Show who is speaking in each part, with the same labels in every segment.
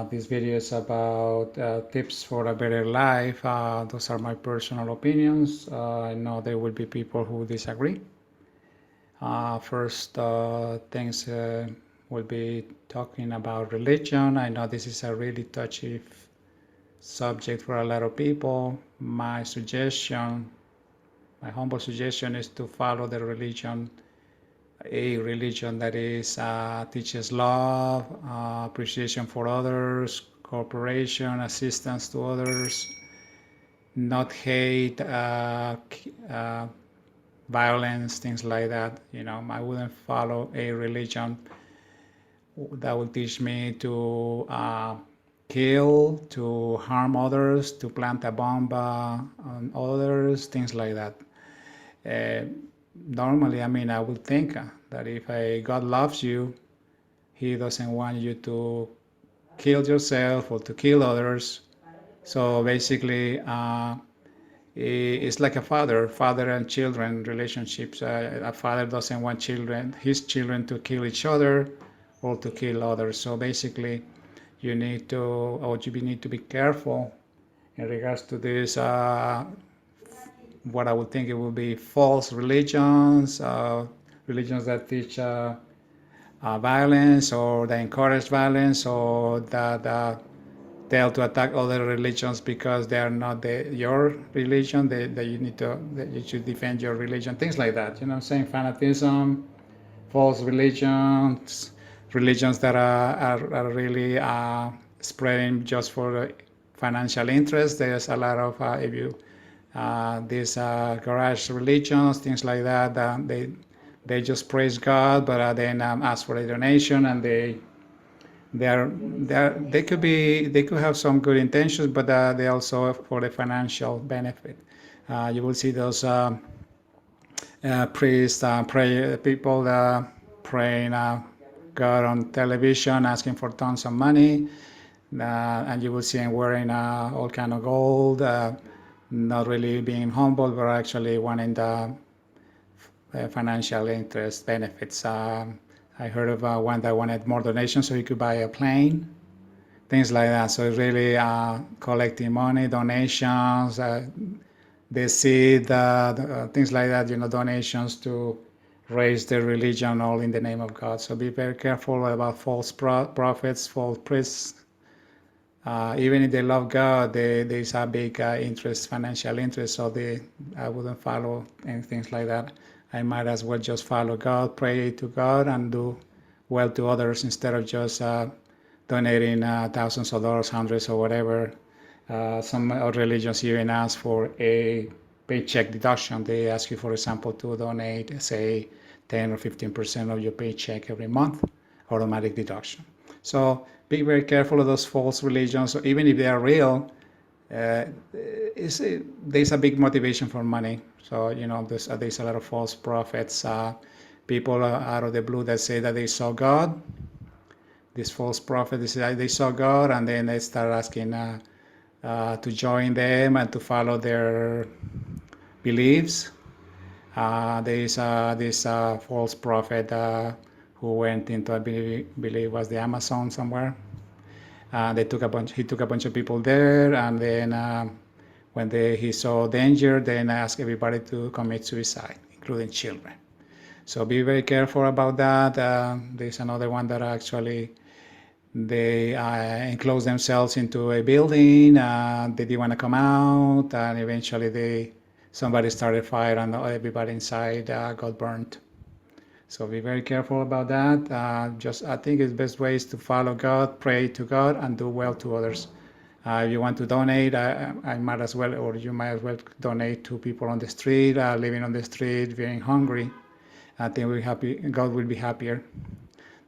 Speaker 1: This video is about tips for a better life. Those are my personal opinions. I know there will be people who disagree. First things will be talking about religion. I know this is a really touchy subject for a lot of people. My humble suggestion is to follow the religion, a religion that is teaches love, appreciation for others, cooperation, assistance to others, not hate, violence, things like that. I wouldn't follow a religion that would teach me to kill, to harm others, to plant a bomb on others, things like that. Normally, I would think that if God loves you, He doesn't want you to kill yourself or to kill others. So basically, it's like a father and children relationships. A father doesn't want his children to kill each other or to kill others. So basically, you need to be careful in regards to this. What I would think it would be false religions, religions that teach violence or that encourage violence or that tell to attack other religions because they are not your religion. That you should defend your religion, things like that. I'm saying? Fanatism, false religions that are really spreading just for financial interest. There's a lot of these garage religions, things like that. They just praise God, but then ask for a donation, and they could have some good intentions, but they also for the financial benefit. You will see those priests, people praying God on television, asking for tons of money, and you will see them wearing all kind of gold, not really being humble, but actually wanting the financial interest benefits. I heard of one that wanted more donations so he could buy a plane, things like that. So it's really collecting money, donations, the seed, things like that, donations to raise their religion, all in the name of God. So be very careful about false prophets, false priests. Even if they love God, there's a big financial interest, so I wouldn't follow anything like that. I might as well just follow God, pray to God, and do well to others instead of just donating thousands of dollars, hundreds, or whatever. Some religions even ask for a paycheck deduction. They ask you, for example, to donate, say, 10 or 15% of your paycheck every month, automatic deduction. So be very careful of those false religions. So even if they are real, there's a big motivation for money. So there's a lot of false prophets, people out of the blue that say that they saw God. This false prophet, they saw God, and then they start asking to join them and to follow their beliefs. There's this false prophet who went into, I believe was the Amazon somewhere. He took a bunch of people there, and then when he saw danger, then asked everybody to commit suicide, including children. So be very careful about that. There's another one that actually they enclosed themselves into a building. They didn't want to come out, and eventually somebody started fire, and everybody inside got burnt. So be very careful about that. I think the best way is to follow God, pray to God, and do well to others. If you want to donate, I might as well, or you might as well donate to people on the street, living on the street, being hungry. I think God will be happier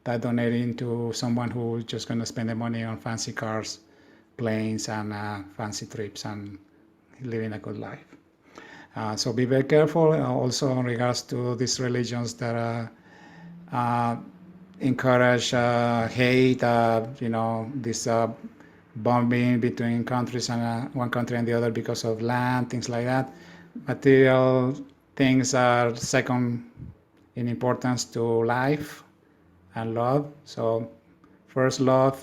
Speaker 1: than donating to someone who's just going to spend the money on fancy cars, planes, and fancy trips, and living a good life. So be very careful. Also, in regards to these religions that encourage hate, this bombing between countries and one country and the other because of land, things like that. Material things are second in importance to life and love. So first love,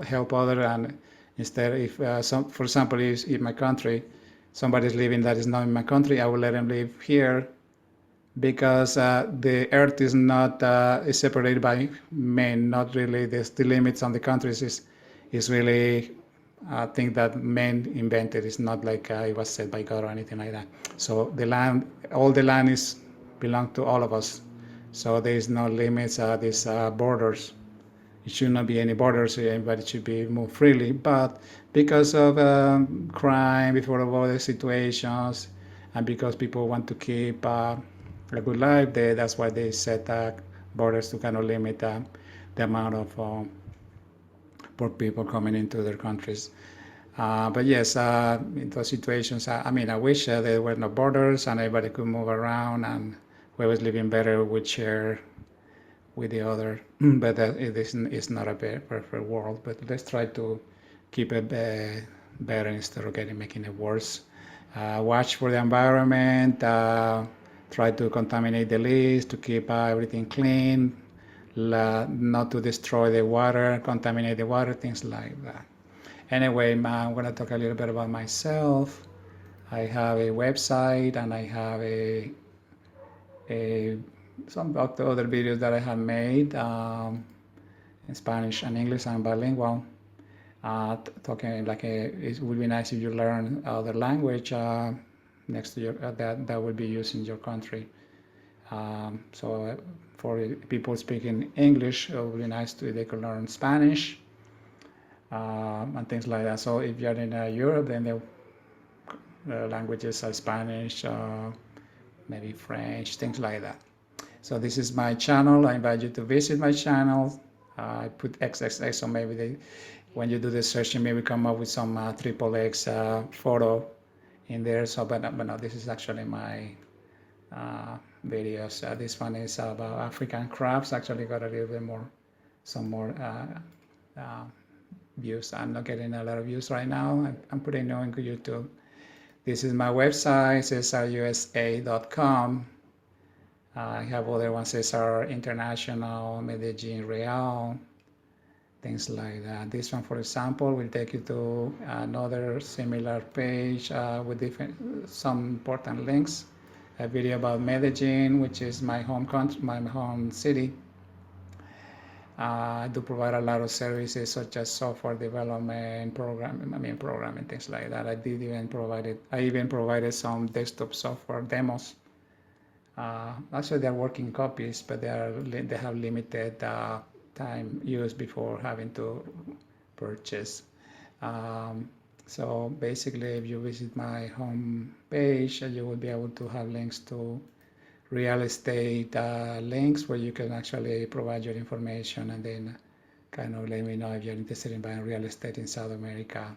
Speaker 1: help other, and instead, if for example, if my country, somebody is living that is not in my country, I will let them live here because the earth is not is separated by men, not really. The limits on the countries is really a thing that men invented. It's not like it was said by God or anything like that. So the land, all the land is belong to all of us. So there is no limits. These borders. It should not be any borders. Everybody should be move freely. But because of crime, before of other situations, and because people want to keep a good life, that's why they set borders to kind of limit the amount of poor people coming into their countries. But yes, in those situations, I mean, I wish there were no borders and everybody could move around and whoever's living better would share with the other. But it's not a perfect world. But let's try to keep it better instead of making it worse. Watch for the environment. Try to contaminate the leaves to keep everything clean. Not to destroy the water, contaminate the water, things like that. Anyway, I'm going to talk a little bit about myself. I have a website and I have some of the other videos that I have made in Spanish and English. I'm bilingual. Talking like it would be nice if you learn other language next to your that would be used in your country. So for people speaking English, it would be nice they could learn Spanish and things like that. So if you're in Europe, then the languages are Spanish, maybe French, things like that. So this is my channel. I invite you to visit my channel. I put XXX, so maybe when you do the search, you maybe come up with some triple X photo in there. So, but no, this is actually my videos. This one is about African crabs. Actually got a little bit more, some more views. I'm not getting a lot of views right now. I'm putting new on YouTube. This is my website, cesarusa.com. I have other ones, Cesar International, Medellin Real, things like that. This one, for example, will take you to another similar page with some important links. A video about Medellin, which is my home country, my home city. I do provide a lot of services such as software development, programming, things like that. I even provided some desktop software demos. Actually, they're working copies, but they have limited time used before having to purchase. So basically, if you visit my home page, you will be able to have links to real estate links where you can actually provide your information and then kind of let me know if you're interested in buying real estate in South America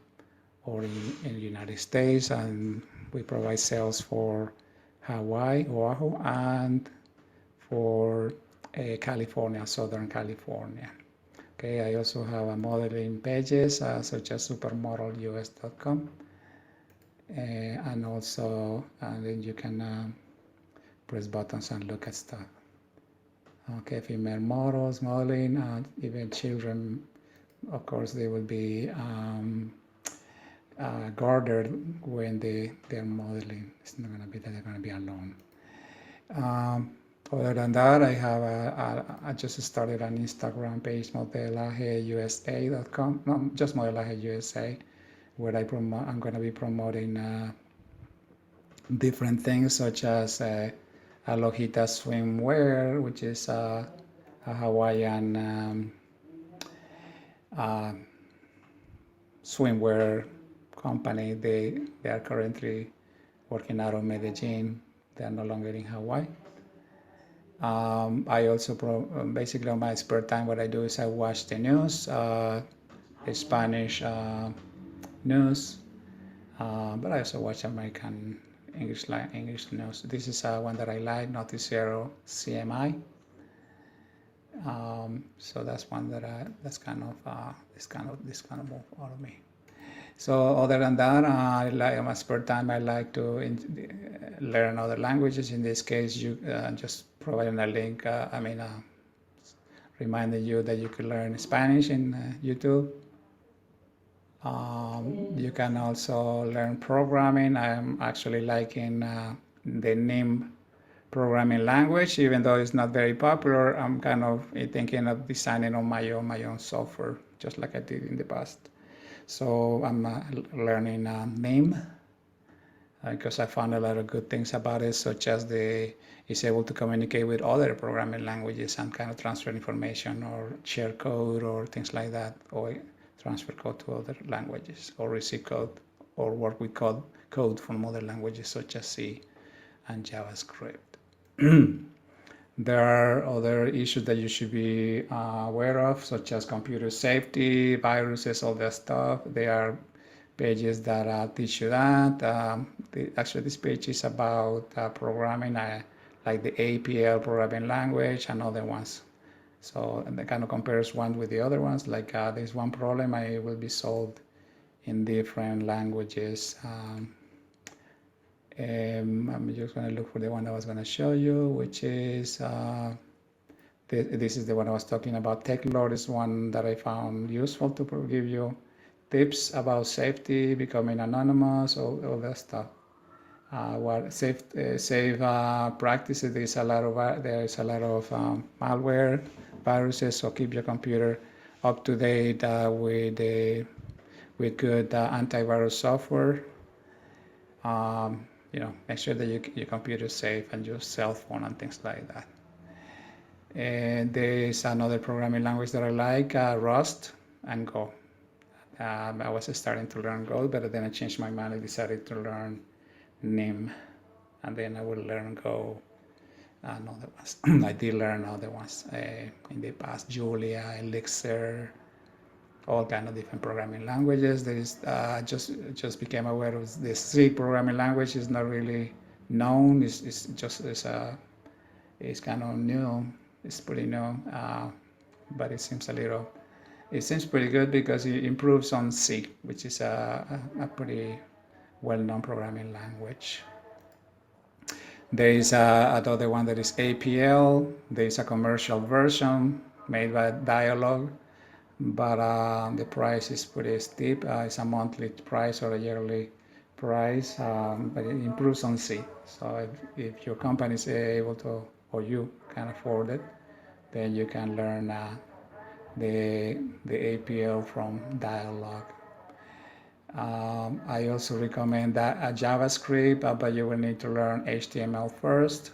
Speaker 1: or in the United States. And we provide sales for Hawaii, Oahu, and for California, Southern California. Okay, I also have modeling pages such as supermodelus.com, and also then you can press buttons and look at stuff. Okay, female models, modeling, even children, of course, they will be guarded when they're modeling. It's not going to be that they're going to be alone. Other than that, I just started an Instagram page, modelajeusa.com. No, just modelajeusa, where I'm going to be promoting different things such as Alohita Swimwear, which is a Hawaiian swimwear company. They are currently working out of Medellin. They are no longer in Hawaii. I also basically on my spare time, what I do is I watch the news, Spanish news, but I also watch American English news. This is one that I like, Noticiero CMI. So that's one that that's kind of this kind of move out of me. So other than that, on my spare time, I like to learn other languages. In this case, you just providing a link. reminding you that you can learn Spanish in YouTube. You can also learn programming. I'm actually liking the NIM programming language, even though it's not very popular. I'm kind of thinking of designing on my own software, just like I did in the past. So I'm learning NIM because I found a lot of good things about it, such as it's able to communicate with other programming languages and kind of transfer information or share code or things like that, or transfer code to other languages, or receive code, or work with code from other languages such as C and JavaScript. There are other issues that you should be aware of, such as computer safety, viruses, all that stuff. There are pages that teach you that. Actually, this page is about programming, like the APL programming language and other ones. So and it kind of compares one with the other ones. Like there's one problem, it will be solved in different languages. I'm just going to look for the one I was going to show you, which is this is the one I was talking about. TechLore is one that I found useful to give you tips about safety, becoming anonymous, all that stuff. What safe practices? There is a lot of malware, viruses. So keep your computer up to date with good antivirus software. Make sure that your computer is safe and your cell phone and things like that. And there is another programming language that I like, Rust and Go. I was starting to learn Go, but then I changed my mind. I decided to learn NIM, and then I will learn Go and other ones. I did learn other ones in the past, Julia, Elixir, all kind of different programming languages. There is just became aware of the C programming language is not really known. It's kind of new. It's pretty new, but it seems pretty good because it improves on C, which is a pretty well-known programming language. There is another one that is APL. There is a commercial version made by Dialog, but the price is pretty steep. It's a monthly price or a yearly price, but it improves on C. So if your company is able to, or you can afford it, then you can learn the APL from Dialog. I also recommend that JavaScript, but you will need to learn HTML first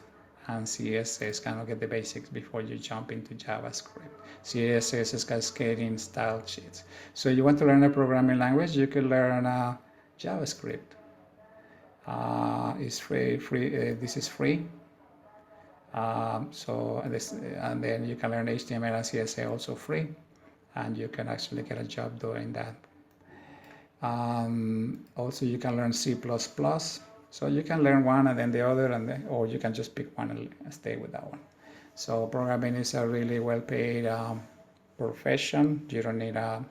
Speaker 1: and CSS, kind of get the basics before you jump into JavaScript. CSS is cascading style sheets. So you want to learn a programming language, you can learn JavaScript. It's free. This is free. And then you can learn HTML and CSS also free, and you can actually get a job doing that. Also, you can learn C++. So you can learn one and then the other, or you can just pick one and stay with that one. So programming is a really well-paid profession. You don't need a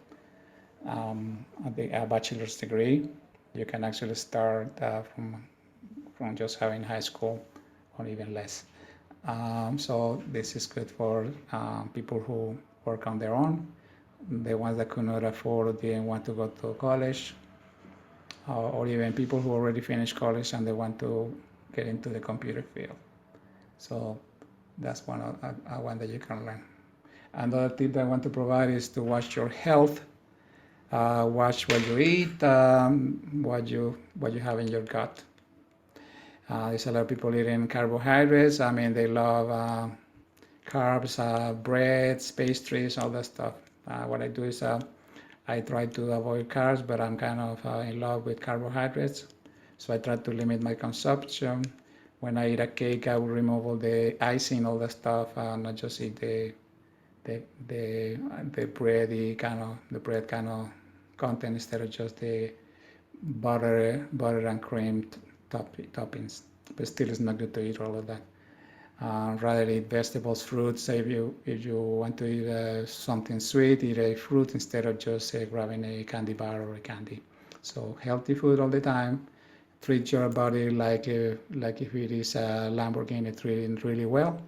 Speaker 1: bachelor's degree. You can actually start from just having high school or even less. So this is good for people who work on their own, the ones that could not afford or didn't want to go to college, or even people who already finished college and they want to get into the computer field. So that's one that you can learn. Another tip that I want to provide is to watch your health. Watch what you eat, what you have in your gut. There's a lot of people eating carbohydrates. I mean, they love carbs, breads, pastries, all that stuff. What I do is I try to avoid carbs, but I'm kind of in love with carbohydrates. So I try to limit my consumption. When I eat a cake, I will remove all the icing, all the stuff, and I just eat the bread kind of content instead of just the butter and cream toppings. But still, it's not good to eat all of that. Rather eat vegetables, fruits. If you want to eat something sweet, eat a fruit instead of just grabbing a candy bar or a candy. So healthy food all the time. Treat your body like if it is a Lamborghini, treating really well.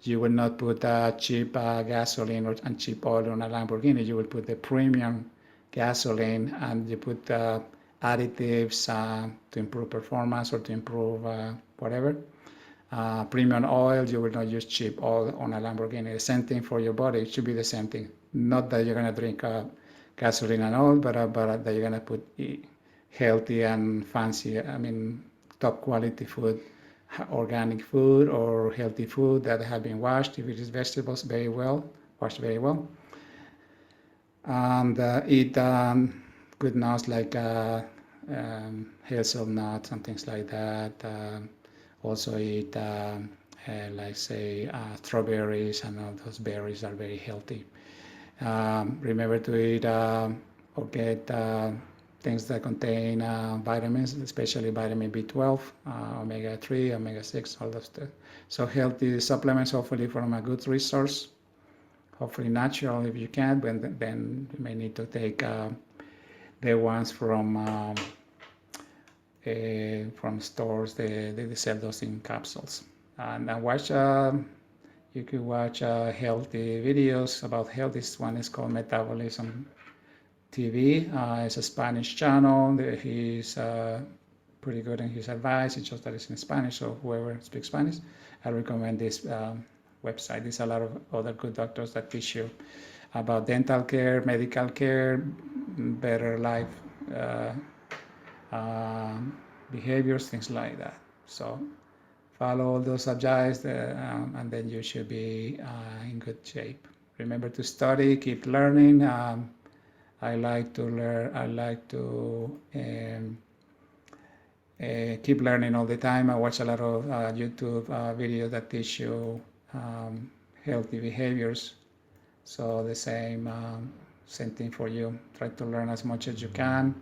Speaker 1: You will not put cheap gasoline and cheap oil on a Lamborghini. You will put the premium gasoline, and you put additives to improve performance or to improve whatever. Premium oil, you will not use cheap oil on a Lamborghini. The same thing for your body. It should be the same thing. Not that you're going to drink gasoline and oil, but that you're going to put healthy and fancy, top quality food, organic food or healthy food that have been washed, if it is vegetables, very well, washed very well. And eat good nuts like hazelnuts and things like that. Also eat, like say, strawberries, and all those berries are very healthy. Remember to eat or get things that contain vitamins, especially vitamin B12, omega-3, omega-6, all those stuff. So healthy supplements, hopefully from a good resource, hopefully natural if you can, but then you may need to take the ones from stores. They sell those in capsules. And watch, you could watch healthy videos about health. This one is called Metabolism TV. It's a Spanish channel. He's pretty good in his advice. It's just that it's in Spanish, so whoever speaks Spanish, I recommend this website. There's a lot of other good doctors that teach you about dental care, medical care, better life behaviors, things like that. So follow all those advice, and then you should be in good shape. Remember to study, keep learning. I like to learn. I like to keep learning all the time. I watch a lot of YouTube videos that teach you healthy behaviors. So the same thing for you. Try to learn as much as you can.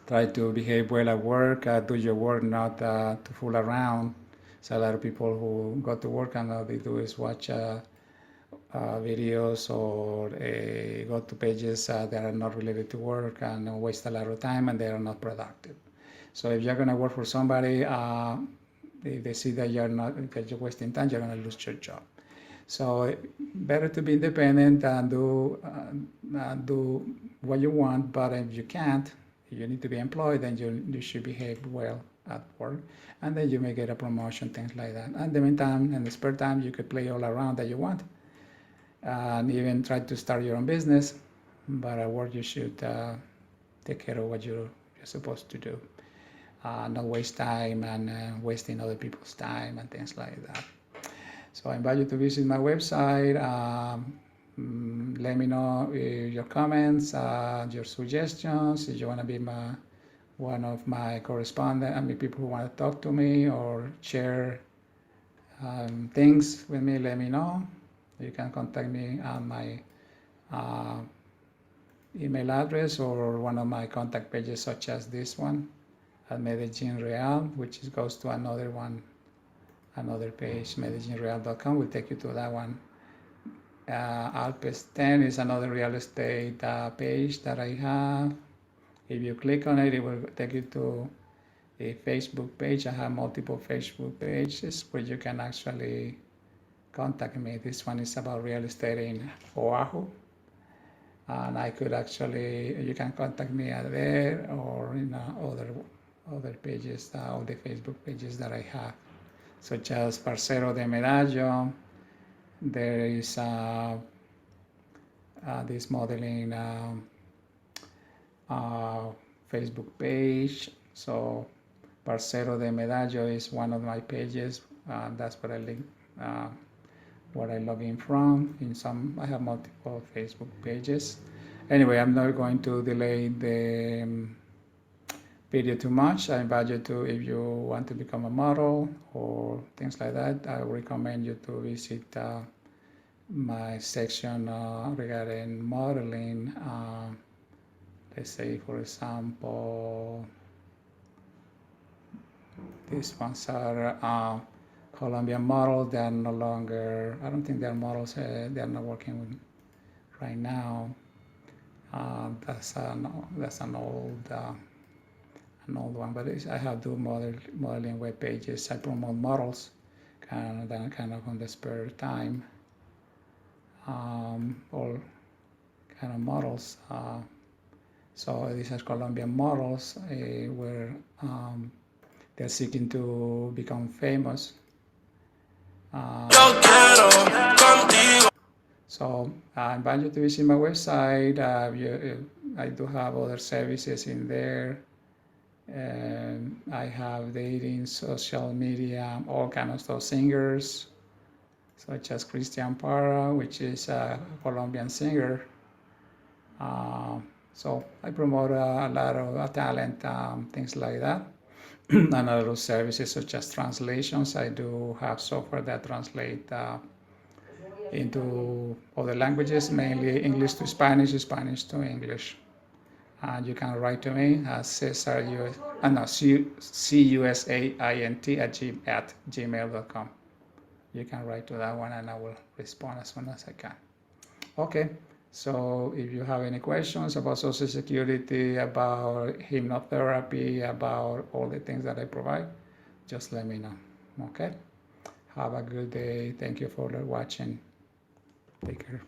Speaker 1: Try to behave well at work. Do your work, not to fool around. So a lot of people who go to work and all they do is watch videos or go to pages that are not related to work and waste a lot of time, and they are not productive. So if you're going to work for somebody, if they see that you're wasting time, you're going to lose your job. So better to be independent and do what you want. But if you can't, if you need to be employed, then you should behave well at work, and then you may get a promotion, things like that. And in the meantime, in the spare time, you could play all around that you want, and even try to start your own business. But at work, you should take care of what you're supposed to do. Not waste time and wasting other people's time and things like that. So I invite you to visit my website. Let me know your comments, your suggestions. If you want to be one of my correspondents, people who want to talk to me or share things with me, let me know. You can contact me on my email address or one of my contact pages, such as this one at Medellin Real, which goes to another page, MedellinReal.com, will take you to that one. Alpes 10 is another real estate page that I have. If you click on it, it will take you to a Facebook page. I have multiple Facebook pages where you can actually contact me. This one is about real estate in Oahu. And I could actually, you can contact me there or in other pages, all the Facebook pages that I have, such as Parcero de Medallo. There is this modeling Facebook page. So Parcero de Medallo is one of my pages. That's what I link, what I log in from. I have multiple Facebook pages. Anyway, I'm not going to delay the video too much. I invite you to, if you want to become a model or things like that, I recommend you to visit my section regarding modeling. Let's say, for example, these ones are Colombian models. They are no longer, I don't think they are models, they are not working with right now. That's an old one, but I have two modeling web pages. I promote models kind of on the spare time, all kind of models. So these are Colombian models where they're seeking to become famous. So I invite you to visit my website. I do have other services in there. I have dating, social media, all kind of stuff. Singers, such as Christian Parra, which is a Colombian singer. So I promote a lot of talent, things like that. And other services such as translations. I do have software that translate into other languages, mainly English to Spanish, Spanish to English. And you can write to me at cusaint at gmail.com. You can write to that one and I will respond as soon as I can. Okay, so if you have any questions about Social Security, about hypnotherapy, about all the things that I provide, just let me know. Okay, have a good day. Thank you for watching. Take care.